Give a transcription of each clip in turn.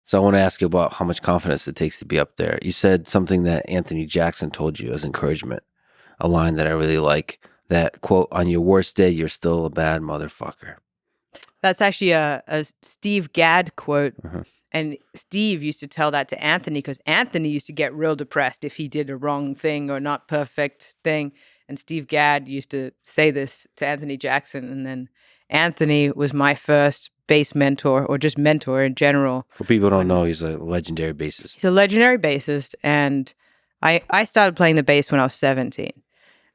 So I want to ask you about how much confidence it takes to be up there. You said something that Anthony Jackson told you as encouragement, a line that I really like, that, quote, on your worst day, you're still a bad motherfucker. That's actually a Steve Gadd quote. Uh-huh. And Steve used to tell that to Anthony because Anthony used to get real depressed if he did a wrong thing or not perfect thing. And Steve Gadd used to say this to Anthony Jackson. And then Anthony was my first bass mentor, or just mentor in general. For people who don't know, he's a legendary bassist. He's a legendary bassist. And I started playing the bass when I was 17.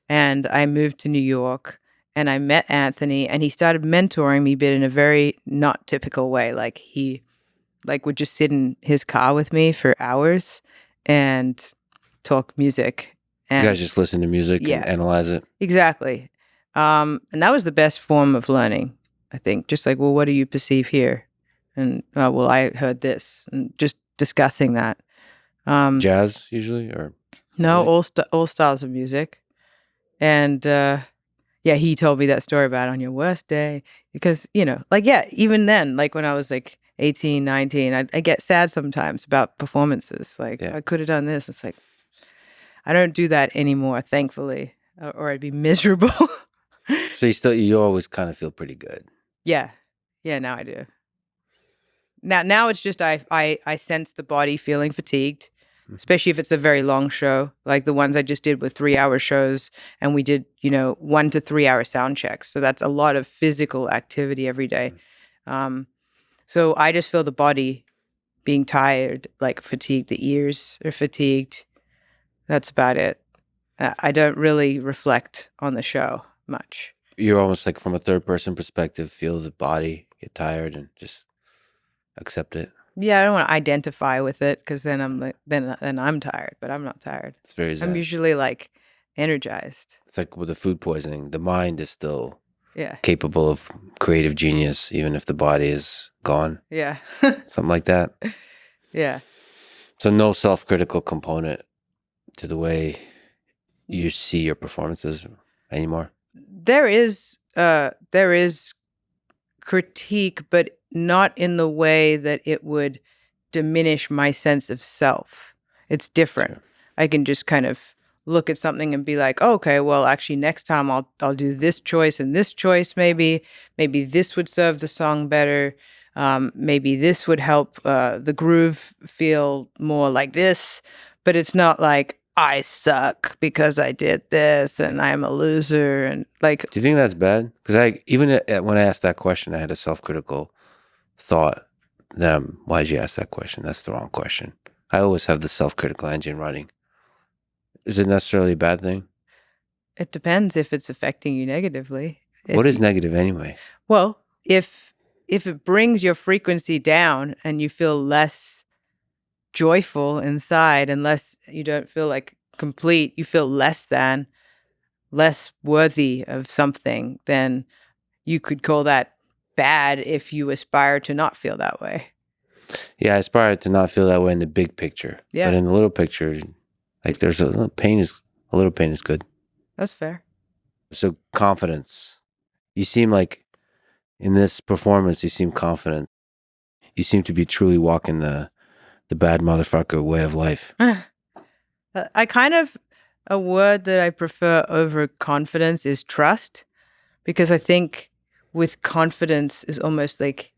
And I moved to New York. And I met Anthony, and he started mentoring me, but in a very not typical way. Like he would just sit in his car with me for hours and talk music. And you guys just listen to music and analyze it? Exactly. And that was the best form of learning, I think. Just like, well, what do you perceive here? And, well, I heard this. And just discussing that. Jazz, usually? Or no, all styles of music. And, yeah, he told me that story about on your worst day. Because, even then, like when I was like 18, 19, I get sad sometimes about performances. Like, I could have done this. It's like, I don't do that anymore, thankfully, or I'd be miserable. So you always kind of feel pretty good. Yeah. Yeah, now I do. Now it's just I sense the body feeling fatigued, especially if it's a very long show, like the ones I just did with 3-hour shows, and we did, 1 to 3 hour sound checks. So that's a lot of physical activity every day. So I just feel the body being tired, like fatigued. The ears are fatigued. That's about it. I don't really reflect on the show much. You're almost like from a third person perspective, feel the body, get tired, and just accept it. Yeah, I don't want to identify with it because then I'm like, then I'm tired, but I'm not tired. It's very zen. I'm usually like energized. It's like with the food poisoning, the mind is still Yeah. capable of creative genius, even if the body is gone. Yeah. Something like that. Yeah. So no self-critical component to the way you see your performances anymore? There is critique, but not in the way that it would diminish my sense of self. It's different. Sure. I can just kind of look at something and be like, oh, okay, well, actually next time I'll do this choice and this choice maybe this would serve the song better. Maybe this would help the groove feel more like this, but it's not like I suck because I did this and I'm a loser. And like, do you think that's bad? Because when I asked that question, I had a self-critical thought that why did you ask that question? That's the wrong question. I always have the self-critical engine running. Is it necessarily a bad thing? It depends if it's affecting you negatively. What is negative anyway? Well, if it brings your frequency down and you feel less joyful inside, unless you don't feel like complete, you feel less worthy of something, then you could call that bad if you aspire to not feel that way. Yeah, I aspire to not feel that way in the big picture. Yeah. But in the little picture, like there's a little pain is good. That's fair. So confidence. You seem like in this performance, you seem confident. You seem to be truly walking the bad motherfucker way of life. I kind of, a word that I prefer over confidence is trust, because I think with confidence is almost like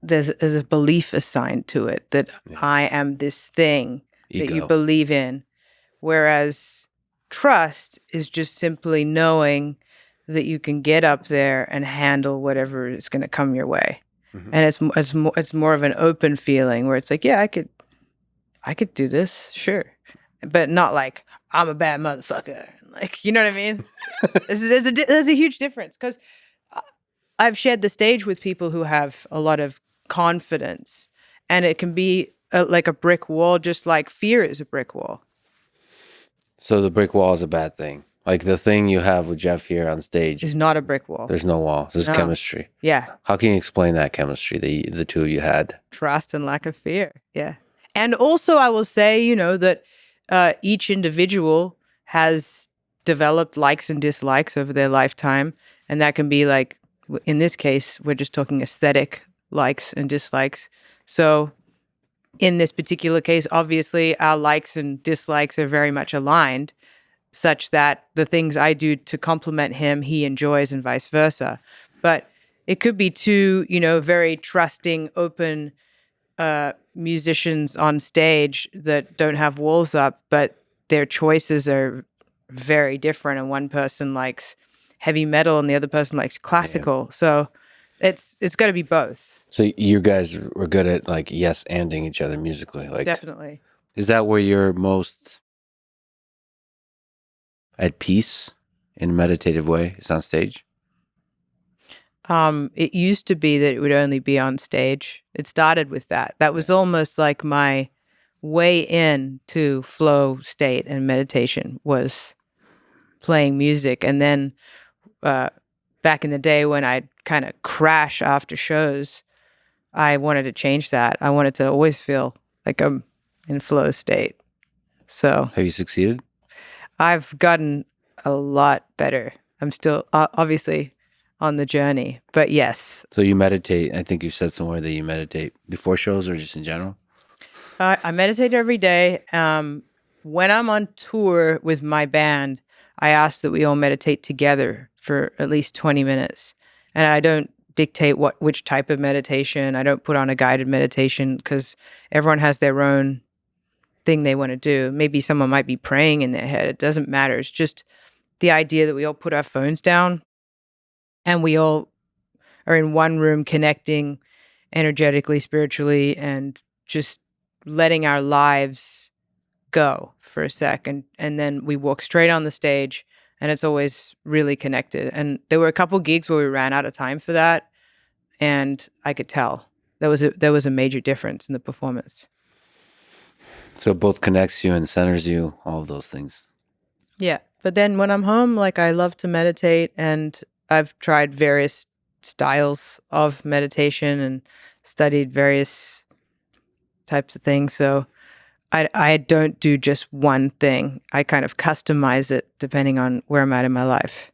there's a belief assigned to it that I am this thing that you believe in. Whereas trust is just simply knowing that you can get up there and handle whatever is going to come your way. Mm-hmm. And it's more of an open feeling where it's like, yeah, I could do this, sure, but not like I'm a bad motherfucker. Like, you know what I mean? There's a huge difference, because I've shared the stage with people who have a lot of confidence, and it can be like a brick wall, just like fear is a brick wall. So the brick wall is a bad thing. Like the thing you have with Jeff here on stage is not a brick wall. There's no wall. There's chemistry. Yeah. How can you explain that chemistry that the two of you had? Trust and lack of fear. Yeah. And also I will say, that each individual has developed likes and dislikes over their lifetime. And that can be like, in this case, we're just talking aesthetic likes and dislikes. So in this particular case, obviously our likes and dislikes are very much aligned, such that the things I do to complement him, he enjoys, and vice versa. But it could be two, very trusting, open musicians on stage that don't have walls up, but their choices are very different. And one person likes heavy metal and the other person likes classical. So it's got to be both. So you guys were good at like yes-anding each other musically. Like, Definitely. is that where you're most at peace in a meditative way? Is on stage? It used to be that it would only be on stage. It started with that. That was almost like my way in to flow state and meditation, was playing music. And then back in the day when I'd kind of crash after shows, I wanted to change that. I wanted to always feel like I'm in flow state. So Have you succeeded? I've gotten a lot better. I'm still obviously on the journey, but yes. So you meditate. I think you said somewhere that you meditate before shows or just in general? I meditate every day. When I'm on tour with my band, I ask that we all meditate together for at least 20 minutes. And I don't dictate which type of meditation. I don't put on a guided meditation because everyone has their own thing they want to do. Maybe someone might be praying in their head. It doesn't matter. It's just the idea that we all put our phones down and we all are in one room connecting energetically, spiritually, and just letting our lives go for a second. And then we walk straight on the stage, and it's always really connected. And there were a couple gigs where we ran out of time for that, and I could tell there was a major difference in the performance. So it both connects you and centers you, all of those things. Yeah. But then when I'm home, like, I love to meditate, and I've tried various styles of meditation and studied various types of things. So I don't do just one thing. I kind of customize it depending on where I'm at in my life.